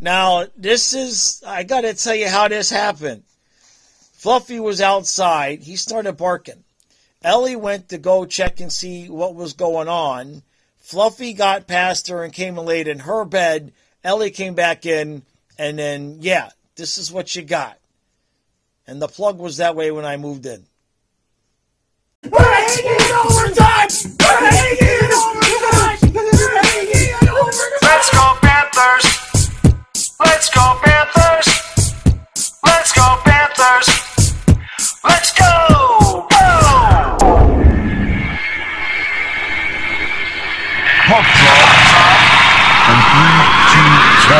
Now, I got to tell you how this happened. Fluffy was outside. He started barking. Ellie went to go check and see what was going on. Fluffy got past her and came and laid in her bed. Ellie came back in, and then, yeah, this is what you got. And the plug was that way when I moved in. We're hanging overtime! We're hanging overtime! We're hanging overtime! Let's go Panthers! Let's go Panthers! Let's go Panthers! Let's go! Go! Puck drop. And 3, 2,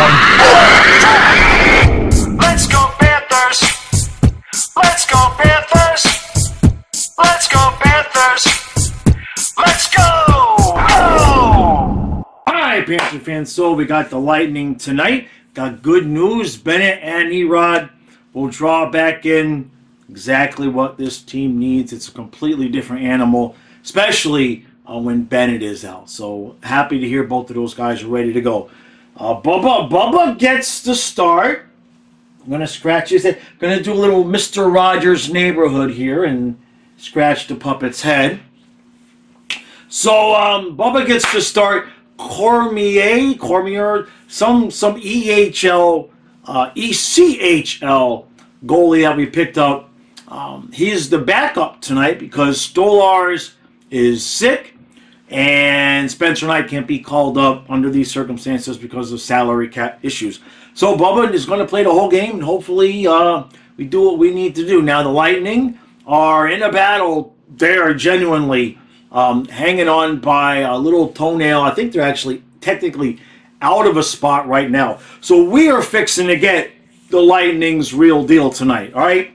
1. Let's go Panthers! Let's go Panthers! Let's go Panthers! Let's go! Go! Hi, Panther fans. So we got the Lightning tonight. Got good news. Bennett and Erod will draw back in exactly what this team needs. It's a completely different animal, especially when Bennett is out. So happy to hear both of those guys are ready to go. Bubba gets the start. I'm going to scratch his head. Going to do a little Mr. Rogers neighborhood here and scratch the puppet's head. So Bubba gets to start. Cormier, some ECHL goalie that we picked up. He's the backup tonight because Stolars is sick and Spencer Knight can't be called up under these circumstances because of salary cap issues. So Bubba is going to play the whole game, and hopefully we do what we need to do. Now the Lightning are in a battle. They are genuinely hanging on by a little toenail. I think they're actually technically out of a spot right now. So we are fixing to get the Lightning's real deal tonight, all right?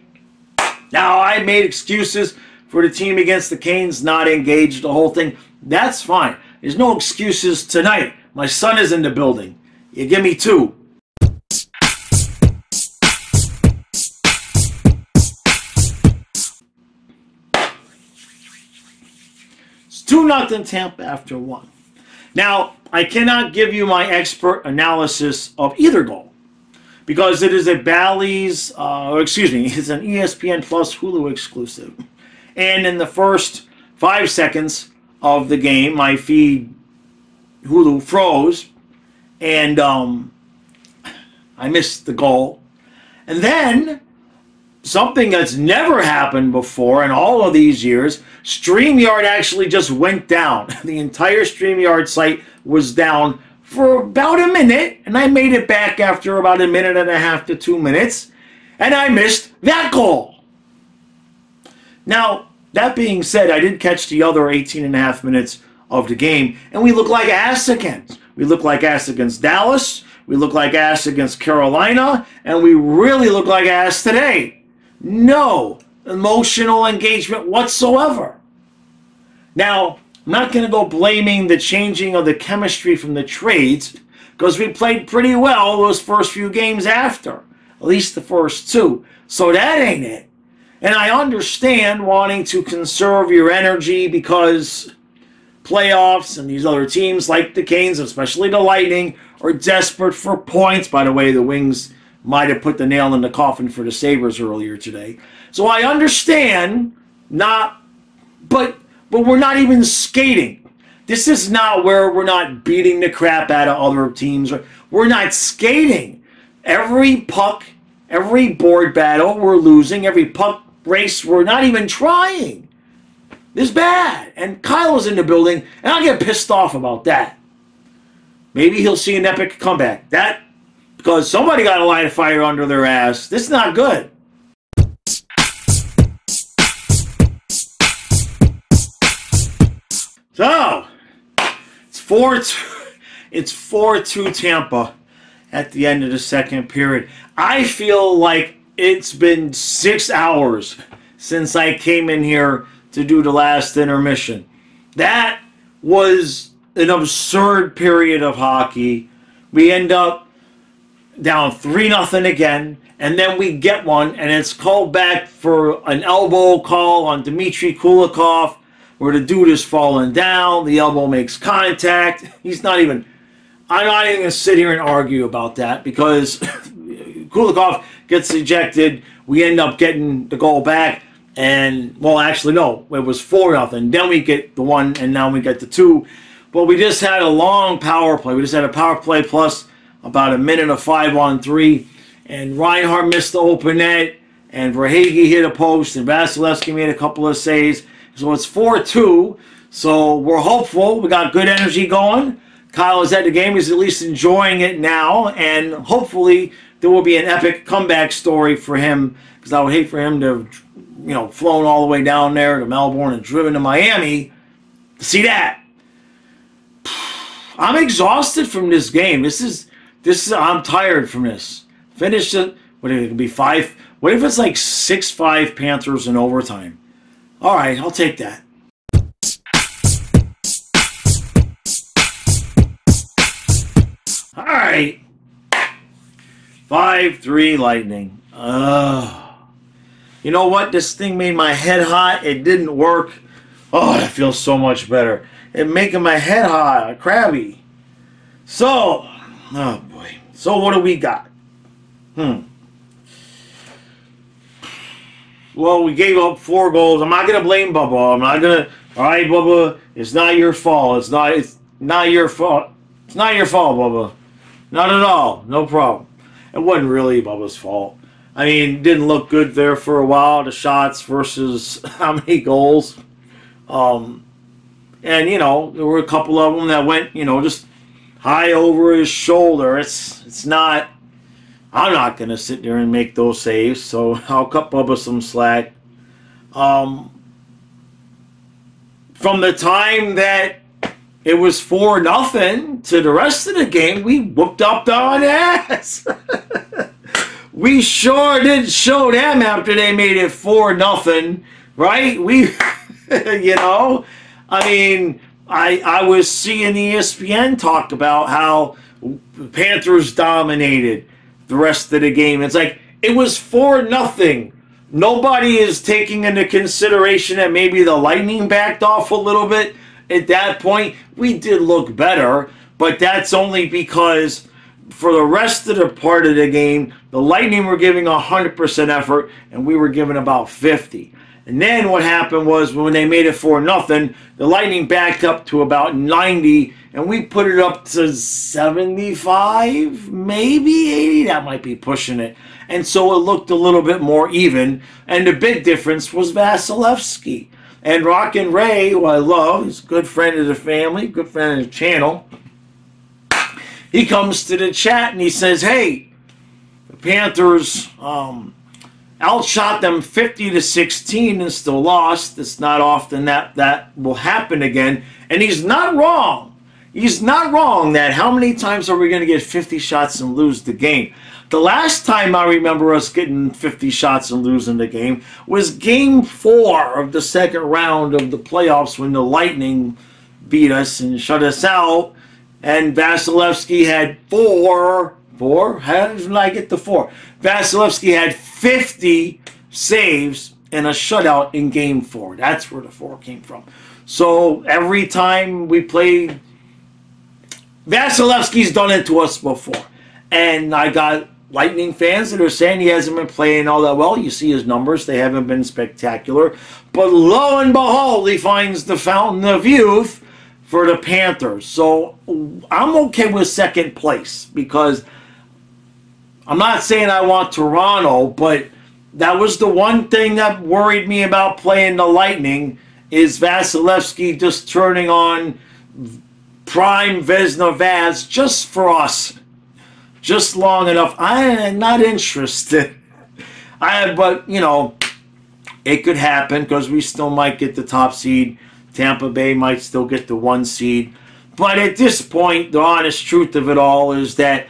Now, I made excuses for the team against the Canes not engaged, the whole thing. That's fine. There's no excuses tonight. My son is in the building. You give me 2. It's 2-0 Tampa after 1. Now, I cannot give you my expert analysis of either goal because it is a Bally's, it's an ESPN Plus Hulu exclusive. And in the first 5 seconds of the game, my feed Hulu froze, and I missed the goal. And then something that's never happened before in all of these years, StreamYard actually just went down. The entire StreamYard site was down for about a minute, and I made it back after about a minute and a half to 2 minutes, and I missed that goal. Now, that being said, I did catch the other 18 and a half minutes of the game, and we look like ass again. We look like ass against Dallas, we look like ass against Carolina, and we really look like ass today. No emotional engagement whatsoever. Now, I'm not going to go blaming the changing of the chemistry from the trades because we played pretty well those first few games after, at least the first 2. So that ain't it. And I understand wanting to conserve your energy because playoffs and these other teams like the Canes, especially the Lightning, are desperate for points. By the way, the Wings might have put the nail in the coffin for the Sabres earlier today. So I understand but we're not even skating. This is not where we're not beating the crap out of other teams. We're not skating. Every puck, every board battle, we're losing. Every puck race, we're not even trying. This is bad. And Kyle is in the building, and I'll get pissed off about that. Maybe he'll see an epic comeback. Because somebody got a line of fire under their ass. This is not good. So, it's 4-2. It's 4-2 Tampa at the end of the second period. I feel like it's been 6 hours since I came in here to do the last intermission. That was an absurd period of hockey. We end up down 3-0 again, and then we get one, and it's called back for an elbow call on Dmitry Kulikov, where the dude is falling down, the elbow makes contact. He's not even... I'm not even going to sit here and argue about that because Kulikov gets ejected. We end up getting the goal back. And, well, actually, no. It was 4-0. Then we get the 1, and now we get the 2. But we just had a long power play. We just had a power play plus about a minute of 5-on-3. And Reinhardt missed the open net. And Verhaeghe hit a post. And Vasilevsky made a couple of saves. So it's 4-2. So we're hopeful. We got good energy going. Kyle is at the game. He's at least enjoying it now. And hopefully there will be an epic comeback story for him. Because I would hate for him to, flown all the way down there to Melbourne and driven to Miami to see that. I'm exhausted from this game. I'm tired from this. Finish it. What if it could be 5? What if it's like 6-5 Panthers in overtime? All right, I'll take that. All right. 5-3 Lightning. You know what? This thing made my head hot. It didn't work. Oh, that feels so much better. It making my head hot, crabby. So, oh boy. So what do we got? Well, we gave up 4 goals. I'm not gonna blame Bubba. I'm not gonna. All right, Bubba. It's not your fault. It's not your fault. It's not your fault, Bubba. Not at all. No problem. It wasn't really Bubba's fault. I mean, it didn't look good there for a while. The shots versus how many goals. And there were a couple of them that went, just high over his shoulder. It's not. I'm not going to sit there and make those saves, so I'll cut Bubba some slack. From the time that it was 4-0 to the rest of the game, we whooped up our ass. We sure did show them after they made it 4-0, right? I mean, I was seeing ESPN talk about how the Panthers dominated the rest of the game. It's like, it was 4-0. Nobody is taking into consideration that maybe the Lightning backed off a little bit. At that point, we did look better, but that's only because for the rest of the part of the game, the Lightning were giving 100% effort, and we were giving about 50%. And then what happened was when they made it 4-0, the Lightning backed up to about 90, and we put it up to 75, maybe 80. That might be pushing it. And so it looked a little bit more even. And the big difference was Vasilevsky. And Rockin' Ray, who I love, he's a good friend of the family, good friend of the channel. He comes to the chat and he says, hey, the Panthers outshot them 50-16 and still lost. It's not often that will happen again. And he's not wrong. He's not wrong that how many times are we going to get 50 shots and lose the game? The last time I remember us getting 50 shots and losing the game was Game 4 of the second round of the playoffs when the Lightning beat us and shut us out. And Vasilevsky had 4. How did I get the 4? Vasilevsky had 50 saves and a shutout in Game 4. That's where the 4 came from. So every time we played, Vasilevsky's done it to us before. And I got Lightning fans that are saying he hasn't been playing all that well. You see his numbers. They haven't been spectacular. But lo and behold, he finds the fountain of youth for the Panthers. So I'm okay with second place because I'm not saying I want Toronto, but that was the one thing that worried me about playing the Lightning is Vasilevsky just turning on prime Vezina Vaz just for us. Just long enough. I'm not interested. But, it could happen because we still might get the top seed. Tampa Bay might still get the 1 seed. But at this point, the honest truth of it all is that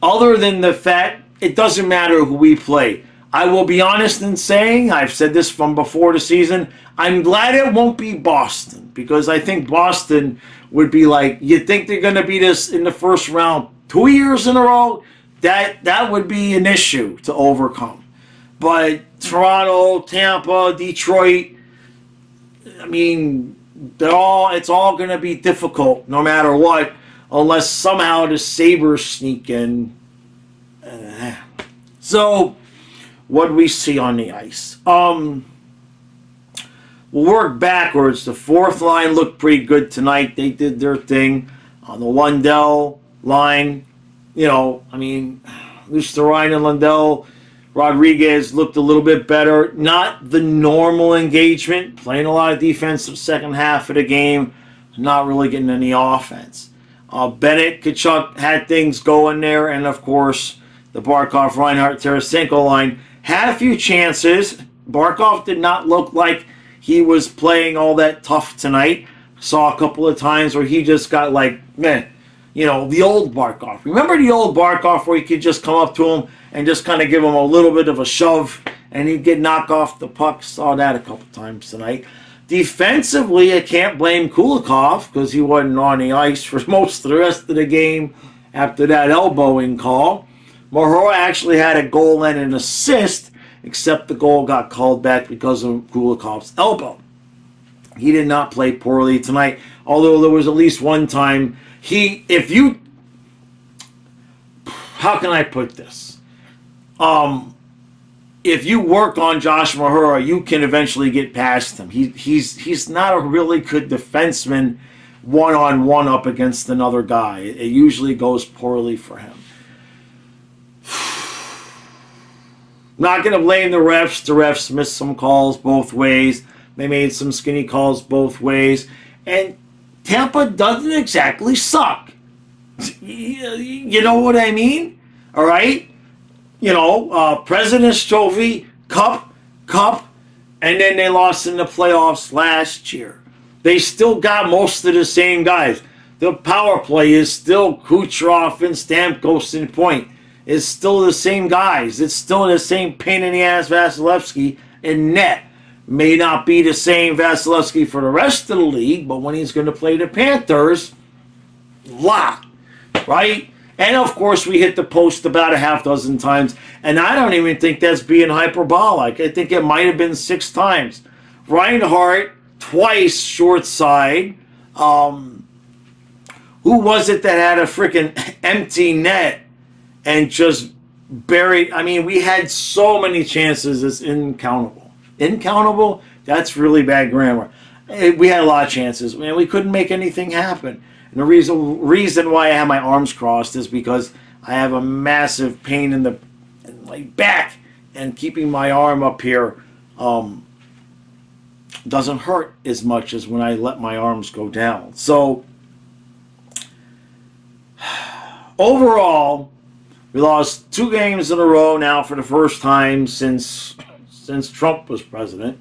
other than the fact, it doesn't matter who we play. I will be honest in saying, I've said this from before the season, I'm glad it won't be Boston because I think Boston would be like, you think they're going to beat us in the first round 2 years in a row? That would be an issue to overcome. But Toronto, Tampa, Detroit, I mean, it's all going to be difficult no matter what. unless somehow the Sabres sneak in. So, what do we see on the ice? We'll work backwards. The fourth line looked pretty good tonight. They did their thing. On the Lundell line, Lusterine and Lundell, Rodriguez looked a little bit better. Not the normal engagement. Playing a lot of defensive second half of the game. Not really getting any offense. Bennett, Kachuk had things going there. And, of course, the Barkov, Reinhart, Tarasenko line had a few chances. Barkov did not look like he was playing all that tough tonight. Saw a couple of times where he just got like, the old Barkov. Remember the old Barkov where you could just come up to him and just kind of give him a little bit of a shove and he'd get knocked off the puck? Saw that a couple times tonight. Defensively, I can't blame Kulikov because he wasn't on the ice for most of the rest of the game after that elbowing call. Mahura actually had a goal and an assist, except the goal got called back because of Kulikov's elbow. He did not play poorly tonight, although there was at least one time how can I put this? If you work on Josh Mahura, you can eventually get past him. He's not a really good defenseman one-on-one up against another guy. It usually goes poorly for him. Not going to blame the refs. The refs missed some calls both ways. They made some skinny calls both ways. And Tampa doesn't exactly suck. You know what I mean? All right? President's Trophy, Cup, and then they lost in the playoffs last year. They still got most of the same guys. The power play is still Kucherov and Stamkos and Point. It's still the same guys. It's still the same pain-in-the-ass Vasilevsky in net. May not be the same Vasilevsky for the rest of the league, but when he's going to play the Panthers, right? And, of course, we hit the post about a half dozen times, and I don't even think that's being hyperbolic. I think it might have been 6 times. Reinhart, twice short side. Who was it that had a freaking empty net and just buried? I mean, we had so many chances, it's incountable. Incountable? That's really bad grammar. We had a lot of chances. Man, we couldn't make anything happen. And the reason why I have my arms crossed is because I have a massive pain in my back, and keeping my arm up here doesn't hurt as much as when I let my arms go down. So overall, we lost 2 games in a row now for the first time since Trump was president.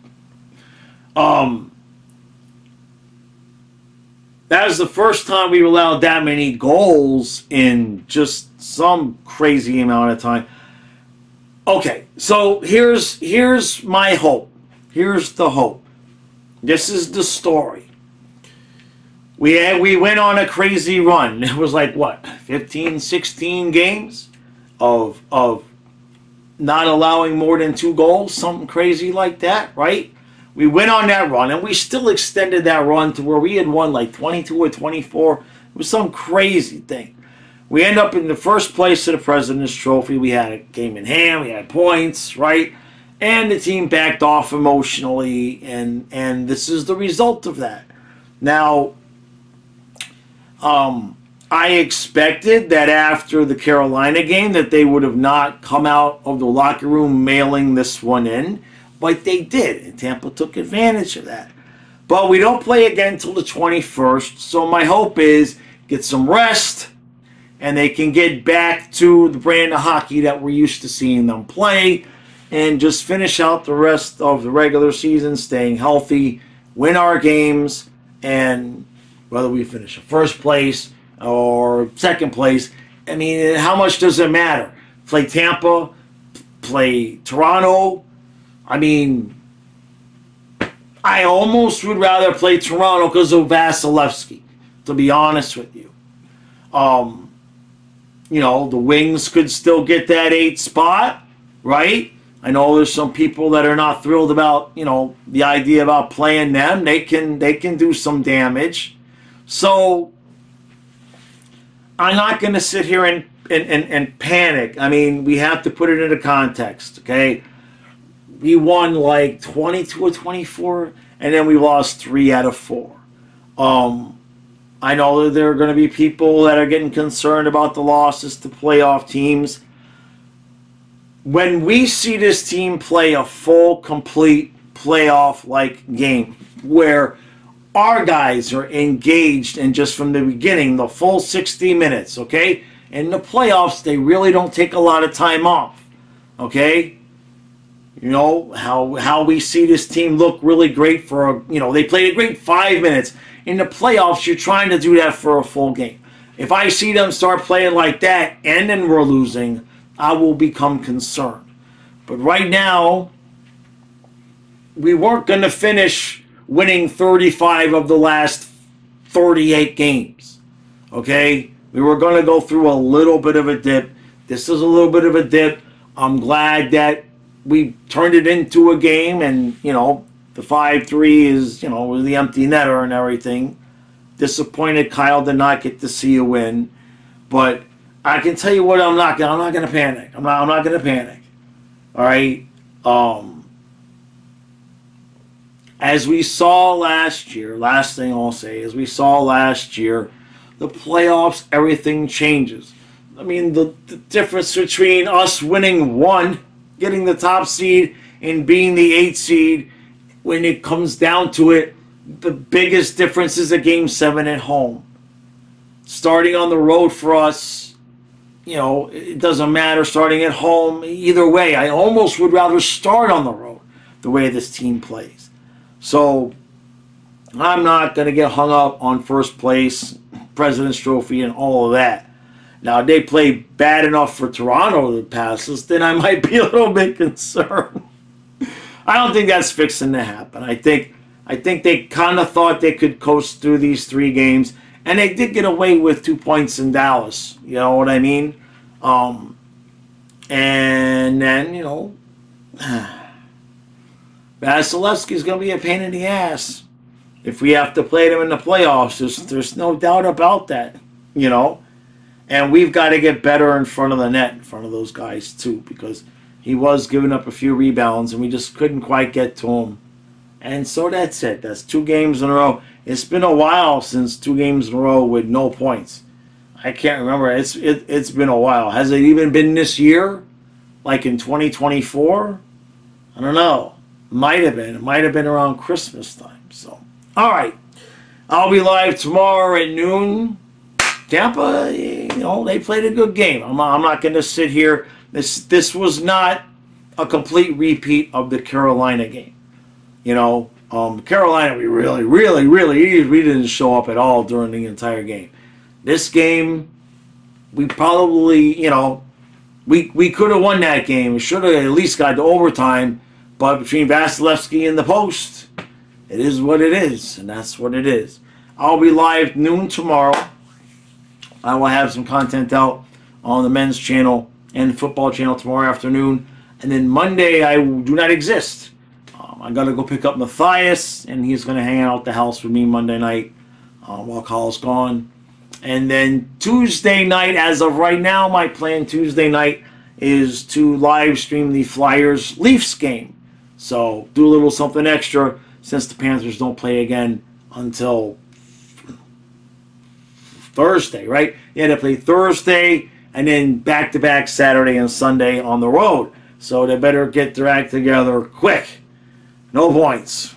That was the first time we allowed that many goals in just some crazy amount of time. Okay, so here's my hope. Here's the hope. This is the story. We went on a crazy run. It was like, what, 15, 16 games of not allowing more than 2 goals, something crazy like that, right? We went on that run, and we still extended that run to where we had won like 22 or 24. It was some crazy thing. We end up in the first place of the President's Trophy. We had a game in hand. We had points, right? And the team backed off emotionally, and this is the result of that. Now, I expected that after the Carolina game that they would have not come out of the locker room mailing this one in. But they did, and Tampa took advantage of that. But we don't play again until the 21st, so my hope is get some rest, and they can get back to the brand of hockey that we're used to seeing them play, and just finish out the rest of the regular season, staying healthy, win our games, and whether we finish in first place or second place, I mean, how much does it matter? Play Tampa, play Toronto. I mean, I almost would rather play Toronto because of Vasilevsky, to be honest with you. The Wings could still get that 8th spot, right? I know there's some people that are not thrilled about, the idea about playing them. They can do some damage. So I'm not going to sit here and panic. I mean, we have to put it into context, okay? We won like 22 or 24, and then we lost 3 out of 4. I know that there are going to be people that are getting concerned about the losses to playoff teams. When we see this team play a full, complete playoff-like game where our guys are engaged and just from the beginning, the full 60 minutes, okay? In the playoffs, they really don't take a lot of time off, okay? You know, how we see this team look really great for, they played a great 5 minutes. In the playoffs, you're trying to do that for a full game. If I see them start playing like that and then we're losing, I will become concerned. But right now, we weren't going to finish winning 35 of the last 38 games. Okay? We were going to go through a little bit of a dip. This is a little bit of a dip. I'm glad that we turned it into a game and, the 5-3 is, was the empty netter and everything. Disappointed Kyle did not get to see a win. But I can tell you what, I'm not going to panic. I'm not going to panic. All right? As we saw last year, last thing I'll say, as we saw last year, the playoffs, everything changes. I mean, the difference between us winning 1, getting the top seed, and being the 8th seed, when it comes down to it, the biggest difference is a Game 7 at home. Starting on the road for us, it doesn't matter starting at home. Either way, I almost would rather start on the road the way this team plays. So I'm not going to get hung up on first place, President's Trophy, and all of that. Now, if they play bad enough for Toronto to pass us, then I might be a little bit concerned. I don't think that's fixing to happen. I think they kind of thought they could coast through these 3 games, and they did get away with 2 points in Dallas. You know what I mean? And then, Vasilevsky's going to be a pain in the ass if we have to play them in the playoffs. There's no doubt about that, And we've got to get better in front of the net, in front of those guys, too, because he was giving up a few rebounds, and we just couldn't quite get to him. And so that's it. That's 2 games in a row. It's been a while since 2 games in a row with no points. I can't remember. It's been a while. Has it even been this year? Like in 2024? I don't know. Might have been. It might have been around Christmas time. So, all right. I'll be live tomorrow at noon. Tampa, they played a good game. I'm not going to sit here. This was not a complete repeat of the Carolina game. Carolina, we didn't show up at all during the entire game. This game, we probably, we could have won that game. We should have at least got to overtime. But between Vasilevsky and the post, it is what it is, and that's what it is. I'll be live noon tomorrow. I will have some content out on the men's channel and football channel tomorrow afternoon. And then Monday, I do not exist. I got to go pick up Matthias, and he's going to hang out at the house with me Monday night while Kyle's gone. And then Tuesday night, as of right now, my plan Tuesday night is to live stream the Flyers-Leafs game. So do a little something extra since the Panthers don't play again until Thursday, right? Yeah, they play Thursday and then back-to-back Saturday and Sunday on the road. So they better get their act together quick. No points.